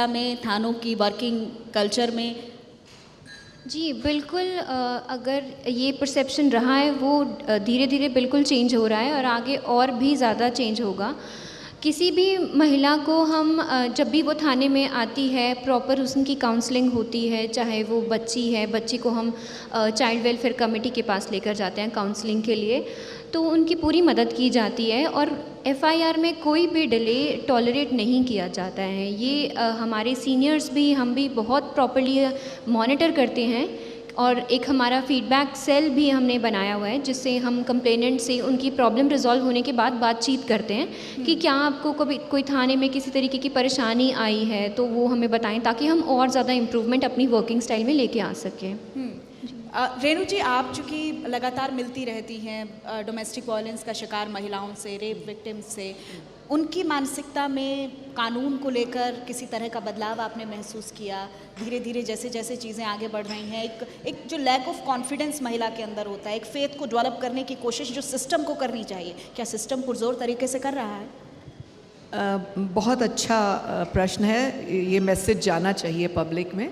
में थानों की वर्किंग कल्चर में? जी बिल्कुल, अगर ये परसेप्शन रहा है वो धीरे धीरे बिल्कुल चेंज हो रहा है और आगे और भी ज़्यादा चेंज होगा। किसी भी महिला को हम जब भी वो थाने में आती है प्रॉपर उसकी काउंसलिंग होती है, चाहे वो बच्ची है, बच्ची को हम चाइल्ड वेलफेयर कमेटी के पास लेकर जाते हैं काउंसलिंग के लिए, तो उनकी पूरी मदद की जाती है और एफआईआर में कोई भी डिले टॉलरेट नहीं किया जाता है। ये हमारे सीनियर्स भी, हम भी बहुत प्रॉपर्ली मॉनिटर करते हैं और एक हमारा फीडबैक सेल भी हमने बनाया हुआ है जिससे हम कंप्लेनेंट से उनकी प्रॉब्लम रिजॉल्व होने के बाद बातचीत करते हैं कि क्या आपको कभी कोई थाने में किसी तरीके की परेशानी आई है तो वो हमें बताएं ताकि हम और ज़्यादा इम्प्रूवमेंट अपनी वर्किंग स्टाइल में लेके आ सकें। रेणु जी, आप चूँकि लगातार मिलती रहती हैं डोमेस्टिक वायलेंस का शिकार महिलाओं से, रेप विक्टिम्स से, उनकी मानसिकता में कानून को लेकर किसी तरह का बदलाव आपने महसूस किया? धीरे धीरे जैसे जैसे चीज़ें आगे बढ़ रही हैं, एक जो लैक ऑफ कॉन्फिडेंस महिला के अंदर होता है, एक फेथ को डेवलप करने की कोशिश जो सिस्टम को करनी चाहिए, क्या सिस्टम पुरजोर तरीके से कर रहा है? बहुत अच्छा प्रश्न है, ये मैसेज जाना चाहिए पब्लिक में।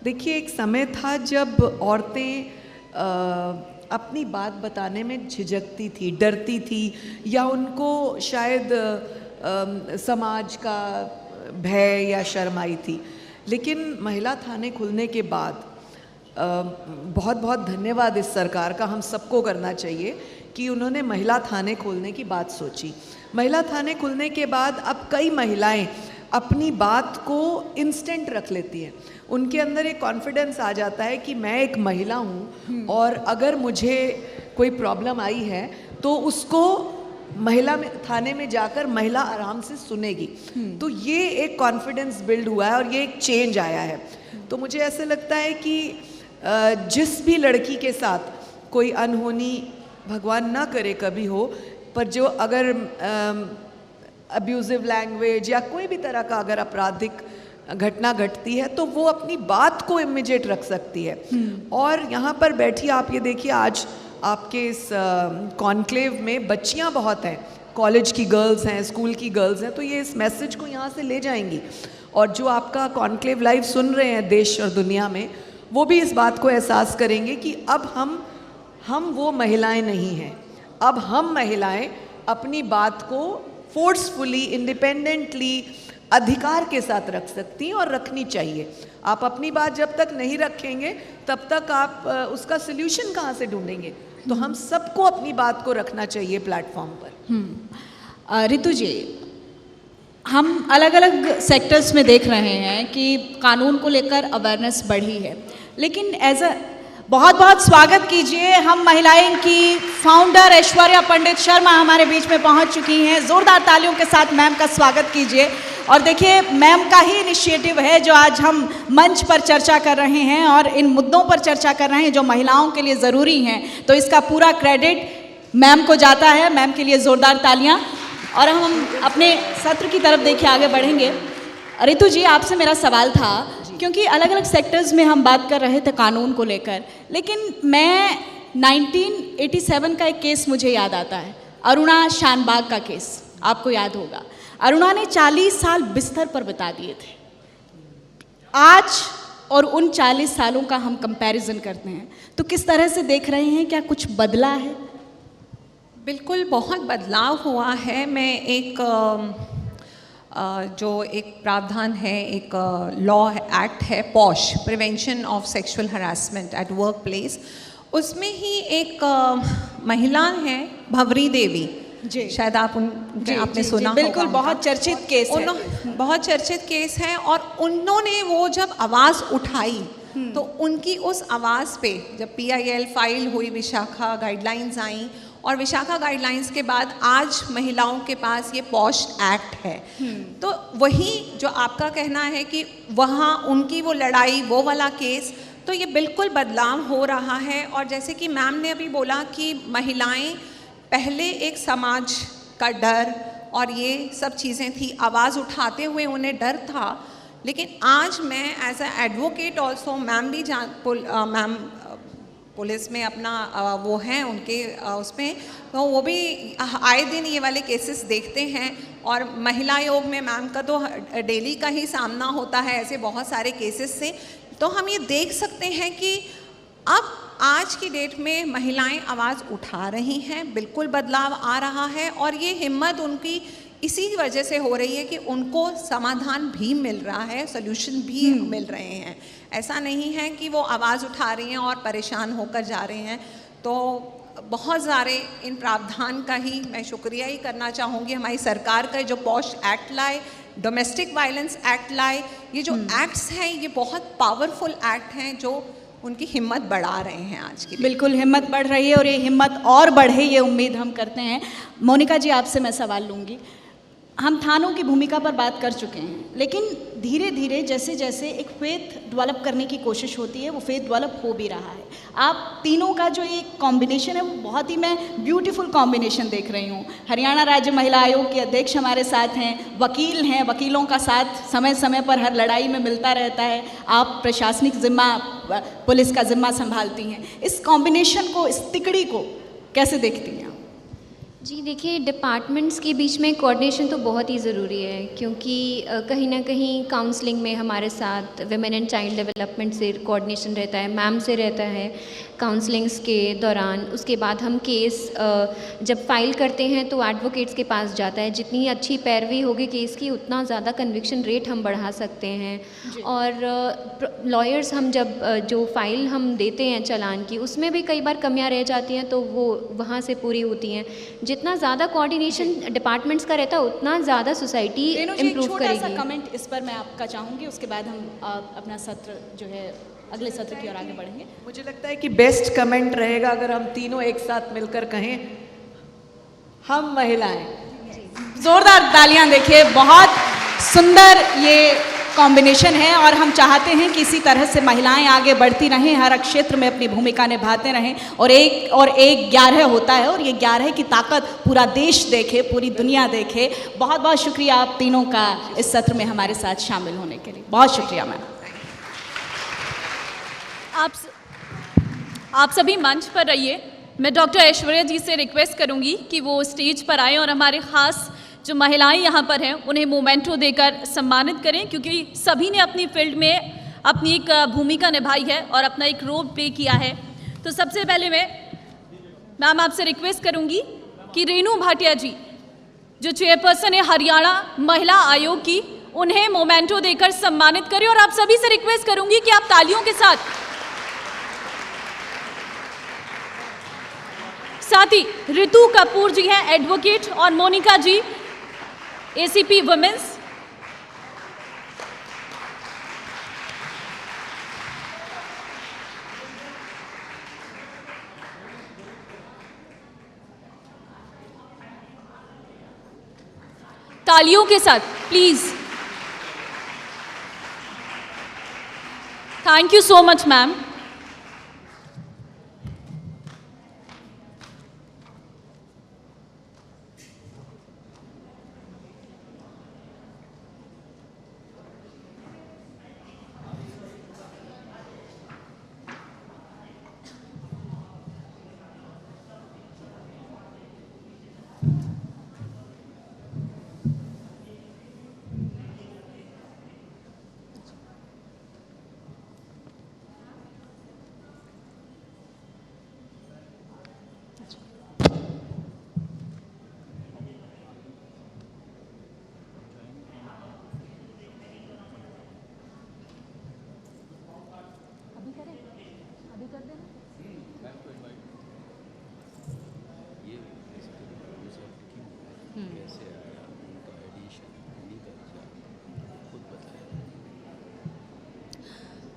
देखिए, एक समय था जब औरतें अपनी बात बताने में झिझकती थी, डरती थी, या उनको शायद समाज का भय या शर्म आई थी। लेकिन महिला थाने खुलने के बाद बहुत बहुत धन्यवाद इस सरकार का, हम सबको करना चाहिए कि उन्होंने महिला थाने खोलने की बात सोची। महिला थाने खुलने के बाद अब कई महिलाएं अपनी बात को इंस्टेंट रख लेती हैं। उनके अंदर एक कॉन्फिडेंस आ जाता है कि मैं एक महिला हूँ और अगर मुझे कोई प्रॉब्लम आई है तो उसको महिला में थाने में जाकर महिला आराम से सुनेगी। तो ये एक कॉन्फिडेंस बिल्ड हुआ है और ये एक चेंज आया है। तो मुझे ऐसे लगता है कि जिस भी लड़की के साथ कोई अनहोनी, भगवान ना करे कभी हो, पर जो अगर अब्यूजिव लैंग्वेज या कोई भी तरह का अगर आपराधिक घटना घटती है तो वो अपनी बात को इमीडिएट रख सकती है। और यहाँ पर बैठी आप ये देखिए, आज आपके इस कॉन्क्लेव में बच्चियाँ बहुत हैं, कॉलेज की गर्ल्स हैं, स्कूल की गर्ल्स हैं, तो ये इस मैसेज को यहाँ से ले जाएंगी। और जो आपका कॉन्क्लेव लाइव सुन रहे हैं देश और दुनिया में, वो भी इस बात को एहसास करेंगे कि अब हम वो महिलाएं नहीं हैं। अब हम महिलाएं अपनी बात को फोर्सफुली, इंडिपेंडेंटली, अधिकार के साथ रख सकती हैं और रखनी चाहिए। आप अपनी बात जब तक नहीं रखेंगे तब तक आप उसका सल्यूशन कहाँ से ढूंढेंगे? तो हम सबको अपनी बात को रखना चाहिए प्लेटफॉर्म पर। रितु जी, हम अलग अलग सेक्टर्स में देख रहे हैं कि कानून को लेकर अवेयरनेस बढ़ी है, लेकिन बहुत बहुत स्वागत कीजिए, हम महिलाएं की फाउंडर ऐश्वर्या पंडित शर्मा हमारे बीच में पहुंच चुकी हैं। जोरदार तालियों के साथ मैम का स्वागत कीजिए। और देखिए, मैम का ही इनिशिएटिव है जो आज हम मंच पर चर्चा कर रहे हैं और इन मुद्दों पर चर्चा कर रहे हैं जो महिलाओं के लिए ज़रूरी हैं, तो इसका पूरा क्रेडिट मैम को जाता है। मैम के लिए ज़ोरदार तालियाँ। और हम अपने सत्र की तरफ देखिए आगे बढ़ेंगे। रितु जी, आपसे मेरा सवाल था, क्योंकि अलग अलग सेक्टर्स में हम बात कर रहे थे कानून को लेकर, लेकिन मैं 1987 का एक केस मुझे याद आता है, अरुणा शानबाग का केस, आपको याद होगा। अरुणा ने 40 साल बिस्तर पर बिता दिए थे। आज और उन 40 सालों का हम कंपैरिजन करते हैं तो किस तरह से देख रहे हैं, क्या कुछ बदला है? बिल्कुल, बहुत बदलाव हुआ है। मैं जो एक प्रावधान है, एक लॉ एक्ट है, posh, prevention of sexual harassment at work place, उसमें ही एक महिला है भंवरी देवी जी, शायद आपने सुना होगा। बिल्कुल, बहुत चर्चित केस है। बहुत चर्चित केस है। और उन्होंने वो जब आवाज़ उठाई तो उनकी उस आवाज़ पे जब PIL फाइल हुई, विशाखा गाइडलाइंस आई, और विशाखा गाइडलाइंस के बाद आज महिलाओं के पास ये पॉश एक्ट है। तो वही जो आपका कहना है कि वहाँ उनकी वो लड़ाई, वो वाला केस, तो ये बिल्कुल बदलाव हो रहा है। और जैसे कि मैम ने अभी बोला कि महिलाएं पहले एक समाज का डर और ये सब चीज़ें थी, आवाज़ उठाते हुए उन्हें डर था, लेकिन आज मैं as a advocate also, ma'am भी मैम पुलिस में अपना वो हैं उनके उसमें, तो वो भी आए दिन ये वाले केसेस देखते हैं और महिला आयोग में मैम का तो डेली का ही सामना होता है ऐसे बहुत सारे केसेस से। तो हम ये देख सकते हैं कि अब आज की डेट में महिलाएं आवाज़ उठा रही हैं, बिल्कुल बदलाव आ रहा है, और ये हिम्मत उनकी इसी वजह से हो रही है कि उनको समाधान भी मिल रहा है, सॉल्यूशन भी मिल रहे हैं। ऐसा नहीं है कि वो आवाज़ उठा रही हैं और परेशान होकर जा रहे हैं। तो बहुत सारे इन प्रावधान का ही मैं शुक्रिया ही करना चाहूँगी हमारी सरकार का, जो पॉश एक्ट लाए, डोमेस्टिक वायलेंस एक्ट लाए। ये जो एक्ट्स हैं ये बहुत पावरफुल एक्ट हैं जो उनकी हिम्मत बढ़ा रहे हैं आज की। बिल्कुल हिम्मत बढ़ रही है और ये हिम्मत और बढ़े ये उम्मीद हम करते हैं। मोनिका जी, आपसे मैं सवाल लूँगी। हम थानों की भूमिका पर बात कर चुके हैं, लेकिन धीरे धीरे जैसे जैसे एक फेथ डेवलप करने की कोशिश होती है वो फेथ डेवलप हो भी रहा है। आप तीनों का जो एक कॉम्बिनेशन है वो बहुत ही मैं ब्यूटीफुल कॉम्बिनेशन देख रही हूँ। हरियाणा राज्य महिला आयोग के अध्यक्ष हमारे साथ हैं, वकील हैं, वकीलों का साथ समय समय पर हर लड़ाई में मिलता रहता है। आप प्रशासनिक जिम्मा, पुलिस का जिम्मा संभालती हैं। इस कॉम्बिनेशन को, इस तिकड़ी को कैसे देखती हैं आप? जी देखिए, डिपार्टमेंट्स के बीच में कोऑर्डिनेशन तो बहुत ही ज़रूरी है, क्योंकि कहीं ना कहीं काउंसलिंग में हमारे साथ विमेन एंड चाइल्ड डेवलपमेंट से कोऑर्डिनेशन रहता है, मैम से रहता है काउंसलिंग्स के दौरान। उसके बाद हम केस जब फाइल करते हैं तो एडवोकेट्स के पास जाता है। जितनी अच्छी पैरवी होगी केस की उतना ज़्यादा कन्विक्शन रेट हम बढ़ा सकते हैं। और लॉयर्स हम जब जो फाइल हम देते हैं चालान की, उसमें भी कई बार कमियां रह जाती हैं तो वो वहाँ से पूरी होती हैं। जितना ज़्यादा कोऑर्डिनेशन डिपार्टमेंट्स का रहता है उतना ज़्यादा सोसाइटी इम्प्रूव करेगी। छोटा सा कमेंट इस पर मैं आपका चाहूँगी, उसके बाद हम अपना सत्र जो है अगले सत्र की ओर आगे बढ़ेंगे। मुझे लगता है कि बेस्ट कमेंट रहेगा अगर हम तीनों एक साथ मिलकर कहें, हम महिलाएं। जोरदार तालियां। देखिए, बहुत सुंदर ये कॉम्बिनेशन है और हम चाहते हैं कि इसी तरह से महिलाएं आगे बढ़ती रहें, हर क्षेत्र में अपनी भूमिका निभाते रहें, और एक 11 होता है और ये 11 की ताकत पूरा देश देखे, पूरी दुनिया देखे। बहुत बहुत शुक्रिया आप तीनों का इस सत्र में हमारे साथ शामिल होने के लिए। बहुत शुक्रिया मैम। आप सभी मंच पर रहिए। मैं डॉक्टर ऐश्वर्या जी से रिक्वेस्ट करूंगी कि वो स्टेज पर आएँ और हमारे ख़ास जो महिलाएं यहाँ पर हैं उन्हें मोमेंटो देकर सम्मानित करें, क्योंकि सभी ने अपनी फील्ड में अपनी एक भूमिका निभाई है और अपना एक रोल प्ले किया है। तो सबसे पहले मैं मैम आपसे रिक्वेस्ट करूंगी कि रेणु भाटिया जी जो चेयरपर्सन है हरियाणा महिला आयोग की, उन्हें मोमेंटो देकर सम्मानित करें। और आप सभी से रिक्वेस्ट करूंगी कि आप तालियों के साथ ही ऋतु कपूर जी हैं एडवोकेट, और मोनिका जी ACP वुमेन्स। तालियों के साथ please. Thank you so much ma'am.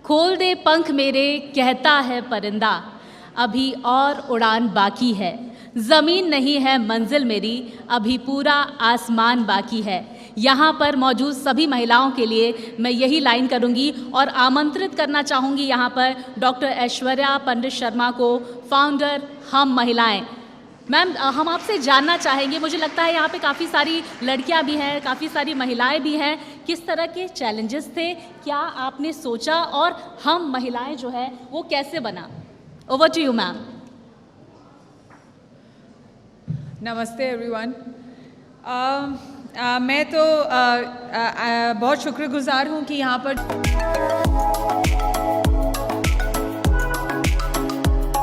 खोल दे पंख मेरे कहता है परिंदा, अभी और उड़ान बाकी है। ज़मीन नहीं है मंजिल मेरी, अभी पूरा आसमान बाकी है। यहाँ पर मौजूद सभी महिलाओं के लिए मैं यही लाइन करूँगी और आमंत्रित करना चाहूँगी यहाँ पर डॉक्टर ऐश्वर्या पंडित शर्मा को, फाउंडर हम महिलाएं। मैम, हम आपसे जानना चाहेंगे, मुझे लगता है यहाँ पे काफ़ी सारी लड़कियाँ भी हैं, काफ़ी सारी महिलाएं भी हैं, किस तरह के चैलेंजेस थे, क्या आपने सोचा, और हम महिलाएं जो है वो कैसे बना? Over to you ma'am. नमस्ते एवरीवन। मैं तो बहुत शुक्रगुजार हूँ कि यहाँ पर